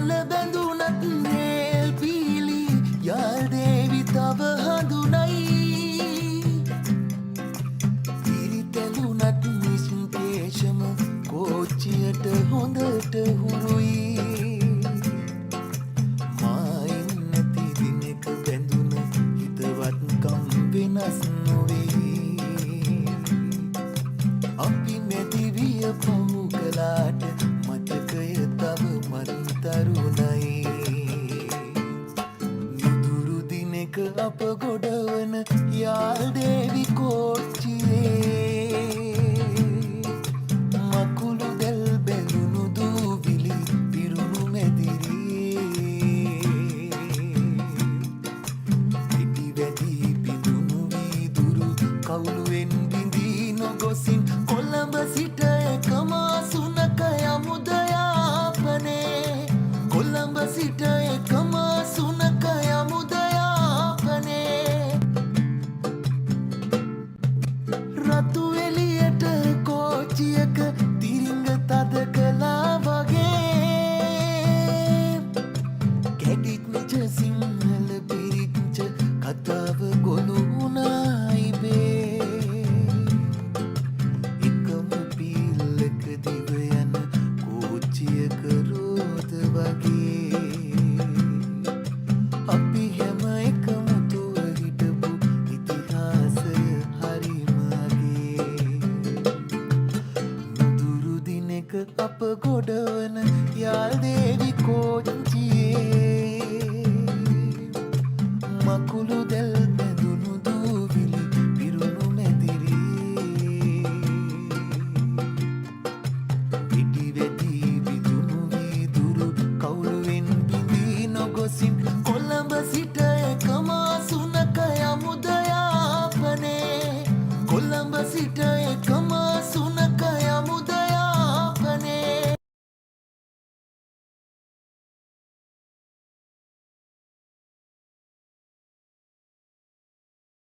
මල බැඳුනත් රේල් පීලි යාල් දේවි තව හඳුනයි පිරිතැලුනත් නිස්කේශම කෝච්චියට හොඳට හුරුයි මා ඉන්නති දිනක බැඳුන හිතවත්කම් වෙනස් නොවේ අපි මෙදිවිය පහු කලාට මතකය තව මත් තරුණයි නුදුරු දිනක අප ගොඩවන යාල් දේවි කෝච්චියේ මකුළු දැල් බැඳුණු දූවිලි පිරුණු මැදිරියේ පිටි වැදි පිඳුණු වීදුරු කවුළුවෙන් බිඳී නොගොසින් කොළඹ සිට එකම අසුනක යමුද යාපනේ කොළඹ සිට එකම අසුනක යමුද යාපනේ රතු එළියට කෝච්චියක තිරිංග තද කළා වගේ කැඩිච්ච සිංහල පිරිච්ච කතාව ගොනු වුණා ඉබේ එකම පිල්ලක දිව යන කෝච්චියක රෝද වගේ අපි හැම එකමුතුව හිටපු ඉතිහාසය හරිම අගේ නුදුරු දිනක අප ගොඩවන යාල් දේ